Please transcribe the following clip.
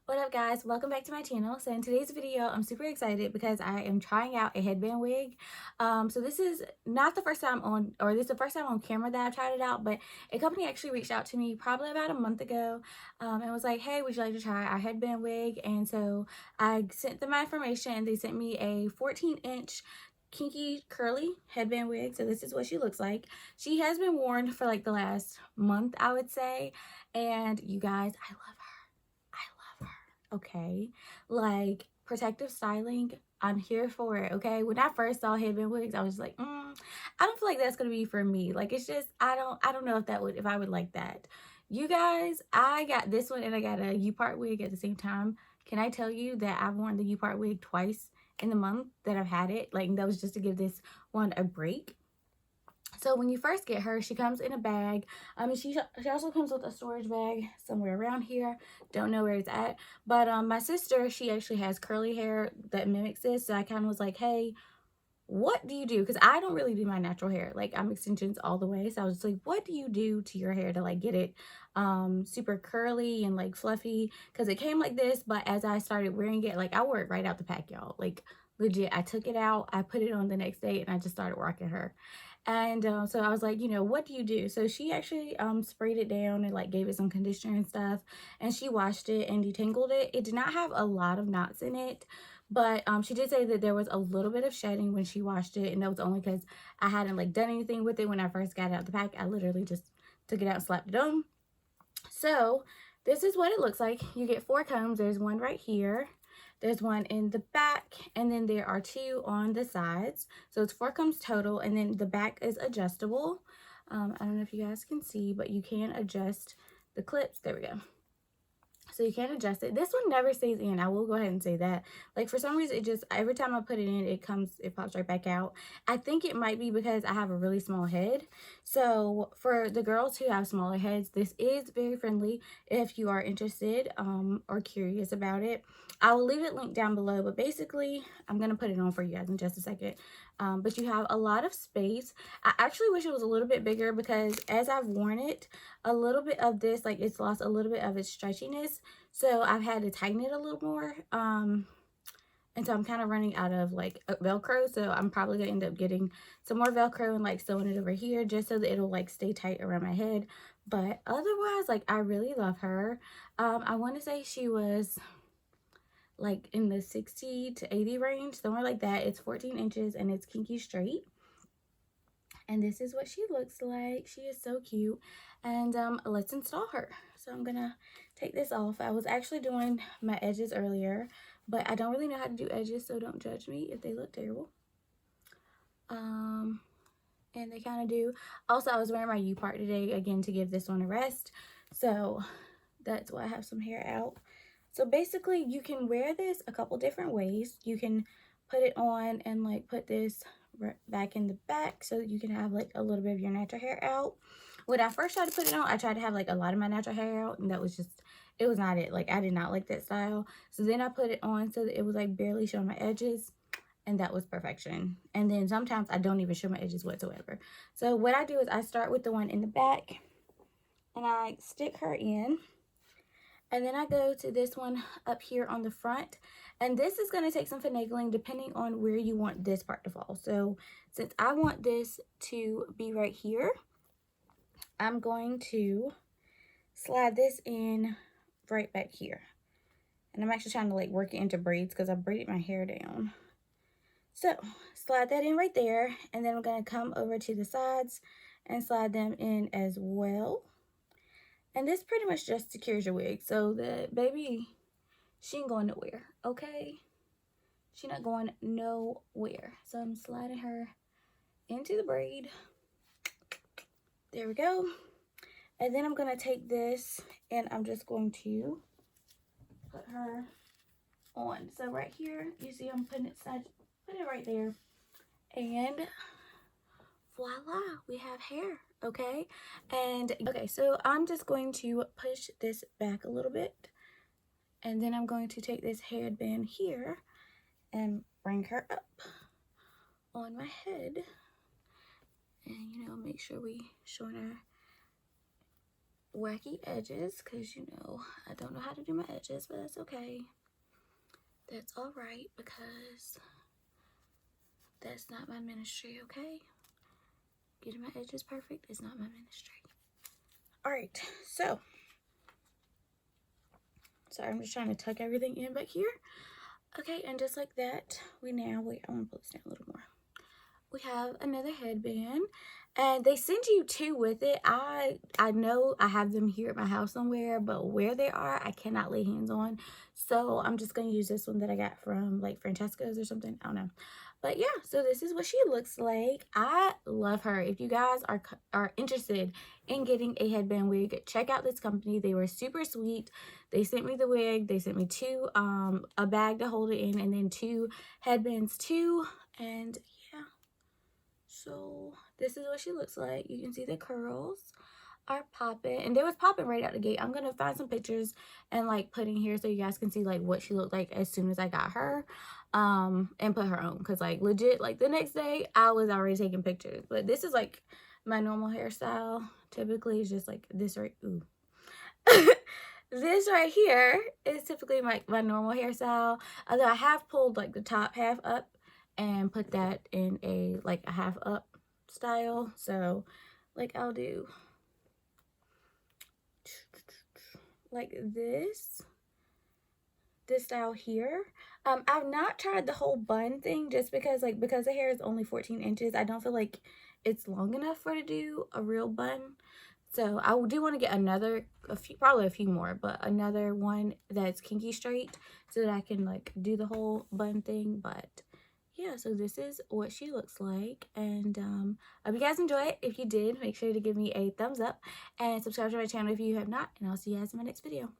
What up guys, welcome back to my channel. So in today's video I'm super excited because I am trying out a headband wig. So this is not the first time on, or this is the first time on camera that I've tried it out, but a company actually reached out to me probably about a month ago and was like, hey, would you like to try our headband wig? And so I sent them my information and they sent me a 14-inch kinky curly headband wig. So this is what she looks like. She has been worn for like the last month, I would say, and you guys, I love her. Okay, like protective styling, I'm here for it. Okay, when I first saw headband wigs I was like, I don't feel like that's gonna be for me. Like, it's just, I don't know if I would like that. You guys, I got this one and I got a U-part wig at the same time. Can I tell you that I've worn the U-part wig twice in the month that I've had it? Like, that was just to give this one a break. So when you first get her, she comes in a bag. She also comes with a storage bag somewhere around here. Don't know where it's at. But my sister, she actually has curly hair that mimics this. So I kind of was like, hey, what do you do? Because I don't really do my natural hair. Like, I'm extensions all the way. So I was like, what do you do to your hair to like get it super curly and like fluffy? Because it came like this, but as I started wearing it, like I wore it right out the pack, y'all. Like, legit, I took it out, I put it on the next day, and I just started rocking her. And so I was like, what do you do? So she actually sprayed it down and like gave it some conditioner and stuff, and she washed it and detangled it. It did not have a lot of knots in it, but she did say that there was a little bit of shedding when she washed it, and that was only because I hadn't like done anything with it when I first got it out the pack. I literally just took it out and slapped it on. So this is what it looks like. You get 4 combs. There's one right here, there's one in the back, and then there are 2 on the sides. So it's 4 combs total, and then the back is adjustable. I don't know if you guys can see, but you can adjust the clips. There we go. So you can adjust it. This one never stays in, I will go ahead and say that. Like, for some reason, it just, every time I put it in, it pops right back out. I think it might be because I have a really small head. So for the girls who have smaller heads, this is very friendly if you are interested or curious about it. I will leave it linked down below, but basically I'm going to put it on for you guys in just a second. But you have a lot of space. I actually wish it was a little bit bigger because as I've worn it, a little bit of this, like, it's lost a little bit of its stretchiness. So I've had to tighten it a little more. And so I'm kind of running out of like Velcro. So I'm probably gonna end up getting some more Velcro and like sewing it over here just so that it'll like stay tight around my head. But otherwise, like, I really love her. I want to say she was like in the 60 to 80 range, somewhere like that. It's 14 inches and it's kinky straight. And this is what she looks like. She is so cute. And let's install her. So I'm gonna take this off. I was actually doing my edges earlier, but I don't really know how to do edges, so don't judge me if they look terrible. And they kind of do. Also, I was wearing my U-part today again to give this one a rest, so that's why I have some hair out. So basically, you can wear this a couple different ways. You can put it on and like put this back in the back so that you can have like a little bit of your natural hair out. When I first tried to put it on, I tried to have like a lot of my natural hair out, and that was just, it was not it. Like, I did not like that style. So then I put it on so that it was like barely showing my edges, and that was perfection. And then sometimes I don't even show my edges whatsoever. So what I do is I start with the one in the back and I stick her in. And then I go to this one up here on the front. And this is going to take some finagling depending on where you want this part to fall. So since I want this to be right here, I'm going to slide this in right back here. And I'm actually trying to like work it into braids because I braided my hair down. So slide that in right there. And then I'm going to come over to the sides and slide them in as well. And this pretty much just secures your wig. So the baby, she ain't going nowhere, okay? She not going nowhere. So I'm sliding her into the braid. There we go. And then I'm going to take this and I'm just going to put her on. So right here, you see I'm putting it right there. And voila, we have hair. Okay, and okay, so I'm just going to push this back a little bit, and then I'm going to take this headband here and bring her up on my head, and make sure we showing her wacky edges because, you know, I don't know how to do my edges, but that's okay. That's all right because that's not my ministry, okay? Getting my edges perfect is not my ministry. All right, so sorry, I'm just trying to tuck everything in back here. Okay, and just like that, wait, I want to pull this down a little more. We have another headband, and they send you two with it. I know I have them here at my house somewhere, but where they are, I cannot lay hands on. So I'm just going to use this one that I got from like Francesca's or something. I don't know. But yeah, so this is what she looks like. I love her. If you guys are interested in getting a headband wig, check out this company. They were super sweet. They sent me the wig. They sent me two, a bag to hold it in, and then two headbands too. And yeah. So this is what she looks like. You can see the curls are popping, and they was popping right out the gate. I'm gonna find some pictures and like put in here so you guys can see like what she looked like as soon as I got her, and put her on, because like legit, like the next day I was already taking pictures. But this is like my normal hairstyle. Typically it's just like this right this right here is typically my normal hairstyle, although I have pulled like the top half up and put that in a like a half up style. So like I'll do like this style here. I've not tried the whole bun thing just because the hair is only 14 inches, I don't feel like it's long enough for to do a real bun. So I do want to get probably a few more, but another one that's kinky straight so that I can like do the whole bun thing. But yeah, so this is what she looks like, and I hope you guys enjoy it. If you did, make sure to give me a thumbs up and subscribe to my channel if you have not, and I'll see you guys in my next video.